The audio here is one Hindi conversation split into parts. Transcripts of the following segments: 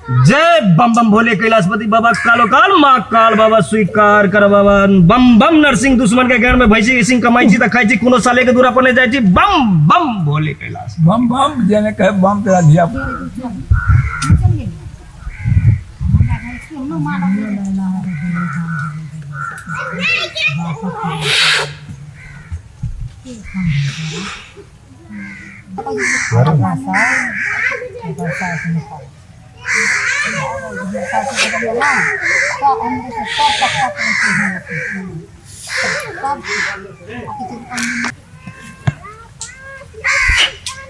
जय बम बम भोले कैलाशपति बाबा कालो काल माँ काल बाबा स्वीकार कर बाबा बम बम नरसिंह दुश्मन के घर में भैंसी सिंह कमाई छी त खाई छी कोनो साले के दूरा पर नहीं जाई छी बम बम भोले कैलाश बम बम जेने कहे बम तेरा दिया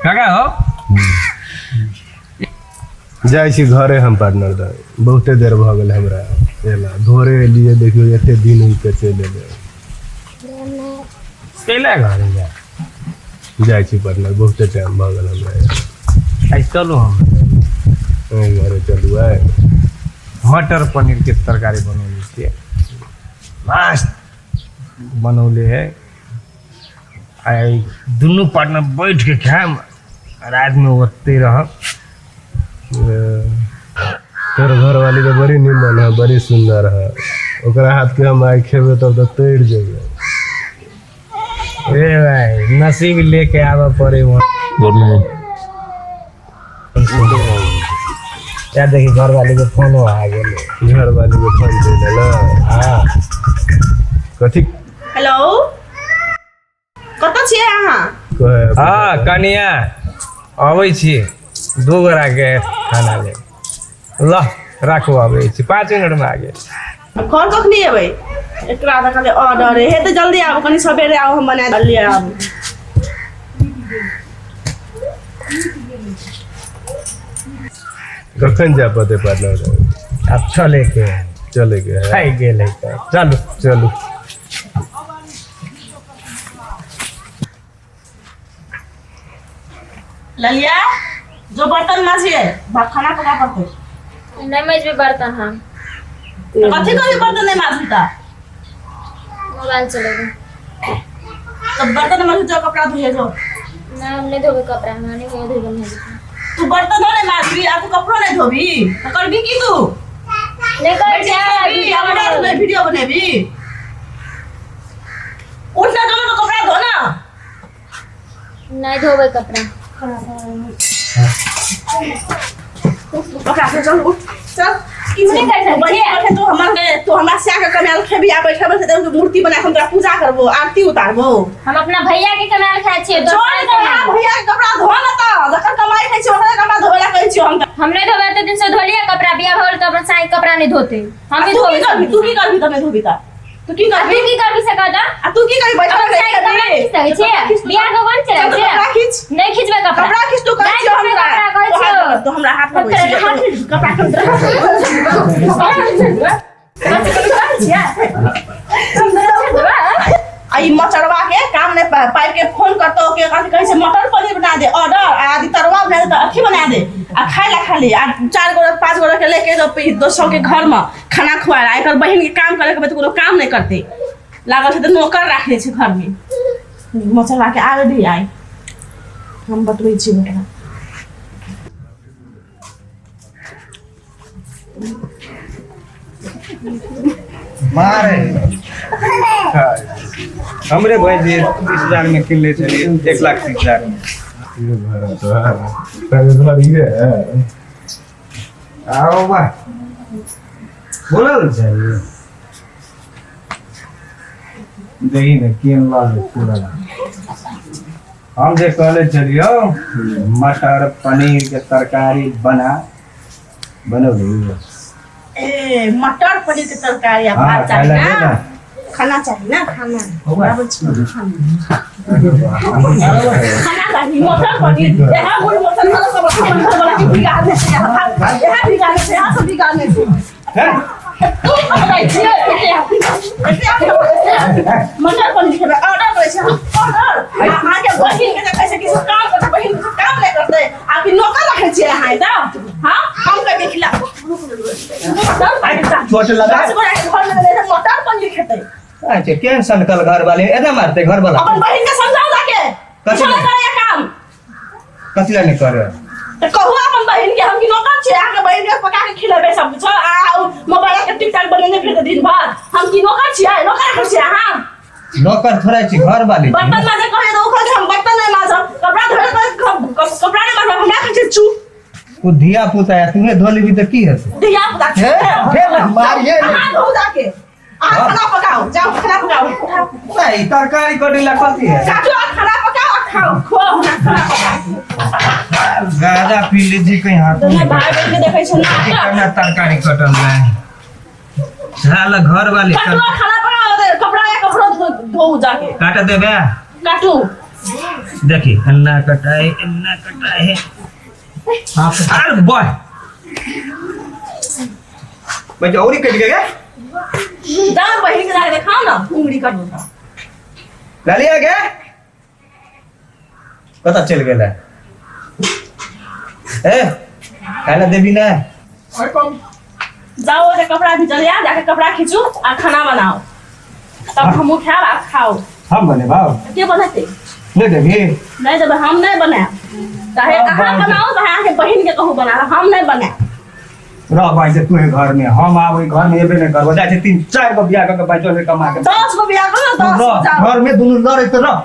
काका हो जाइ छी घरे हम पार्टनर द बहुते देर भ गेल हमरा एला घरे लिए देखियो एते दिन ही पे चले ले कैला घर जा जाइ छी पार्टनर बहुते टाइम भ गेल हमरा आई चलो हम घरे चलू आए मटर पनीर के तरकारी बनौले छियै मस्त बनौले है आई दुनू पार्टनर बैठ के खाएम रात में ओते रह तोर घर वाली तो बड़ी निमन है बड़ी सुंदर है ओकरा हाथ के हम आई खेबे तब तो तैर जेबे ए भाई नसीब लेके आवा पड़े वहाँ यार देखी घर वाले के फोन आ गेले घर वाली के फोन दे ना हाँ कथी हेलो कत छियै अहाँ कहे हाँ कनिया अबै छी 2 गोरा के खाना ले ल राखू अबै छी 5 मिनट में आ गेल घर कखनी एबै एकरा त खाली ऑर्डर है त जल्दी आबू कनी सबेरे आबू हम बना लिया आबू कखन जा पते पार्टनर अब चले के है खाई गेले त चलू चलू ललिया जो बर्तन माजिए खाना पका पड़ते नहीं मैं भी बर्तन हाँ कथी कथी बर्तन नहीं माजू ता मोबाइल चलेगा तो बर्तन माजू जो कपड़ा धोए जो मैं हमने धोबे कपड़ा मैं नहीं धोबे नहीं तू बर्तन नहीं माजबी आ तू कपड़ा नहीं धोबी तो करबी की तू नहीं कर जा वीडियो बनेबी उठ ना चलो तो कपड़ा धो ना नहीं धोबे कपड़ा कपड़ा से चल उठ चल किसने कर सकती तू हमरा से आके कमाल खेबी आ बैठा बैठे तो मूर्ति बना हम तोरा पूजा करबो आरती उतारबो हम अपना भैया के कमाल खाए छिए छोड़ दे भैया के कपड़ा धो ना ता जखन कमाई खाई छी ओकरा कपड़ा धोला कहै छी हम हमने धोबे तो दिन से धो लिया कपड़ा बिया भोल तो अपन साई कपड़ा नहीं धोते हम ही धोबे तू की करबी तने धोबी ता तू की करबी की करबी सका दा आ तू की करबी बैठा साई कपड़ा खींच सके छे बिया को कौन चला छे कपड़ा खींच नहीं खींचबे कपड़ा खींच तू कहै छी हमरा तो हमरा हाथ में बैठ कपड़ा आई मचरवा के काम ने पाइप के फोन करतो के कहे से मटर पनीर बना दे ऑर्डर आदि तरवा बना दे तो अथी बना दे आ खाइला खाली आ 4 गोरा 5 गोरा के लेके जो दोस्तों के घर में खाना खुआला एकर बहिन के काम करे के तो कोनो काम नहीं करते लागल है तो नौकर राखले छै घर में मचरवा के आगे भी आई हम बतबै छी ओकरा मारे हमरे भाई जी 30,000 में किन ले चलिए 1,30,000 में ये घर तो है पहले घर ये है आओ बा बोला चाहिए देखी ना किन लाल पूरा हम जे कहले चलियो मटर पनीर के तरकारी बनो ए मटर पनीर के तरकारी आ भात चाहिए ना खाना चाहिए ना खाना बराबर खाना चाहिए मटर पनीर यहाँ बोल मटर वाला की बिगाड़ने से यहाँ बिगाड़ने से यहाँ सब बिगाड़ने से तू बताई मटर पनीर के ऑर्डर करे छै ऑर्डर आगे बहिन के कैसे किसी काम करते बहिन काम नहीं करते आप नौकर रखे छिए यहाँ दा हां हम के देखला छोटे लगा घर में मटर पनीर खेते अच्छा केन सनकल घर वाले एना मारते घर वाला अपन बहिन के समझा जाके कथी नहीं करे ये काम कथी ला नहीं करे तो कहू अपन बहिन के हम की नौकर छे आके बहिन के पका नौकर थोड़ा छी घर वाली बर्तन माजे कहे तो ओखर हम बर्तन नहीं माजब कपड़ा धोए तो कपड़ा नहीं माजब हमरा कहै चू वो धिया पुता है तूने धो लेबी तो की हेतै दिया पुता हे फेर मारिए हां धो जाके आ खाना पकाओ जाओ खाना पकाओ नहीं तरकारी कटी ला कथी है काटो खाना पकाओ खाओ खो खाना पकाओ गादा पी लीजिए कहीं हाथ तुमने भाई बहन के देखै छ ना खाना तरकारी कटल है साला घर वाली काटो खाना पकाओ दे कपड़ा या कपड़ा धो जाके काट देबे काटू देखी अन्ना कटाए है आप अरे बॉय मैं औरी कट गया जा बहन के जाके खाओ ना उंगली काटू लालिया गया पता चल गेला ए खाना देबी ना जाओ जे कपड़ा भी चलिया जाके कपड़ा खींचू और खाना बनाओ तब हम खाओ और खाओ हम बने बाबू के बनाते ले देबी नहीं जब हम नहीं बनाए चाहे कहाँ बनाओ चाहे आके बहन के कहूँ बना हम नहीं बनाए रह भाई से तू घर में हम आवे घर में एबे नहीं करबो जाए 3-4 गो बियाह करके भाई जो कमा के 10 गो बियाह करो 10 घर में दोनों लड़े तो रह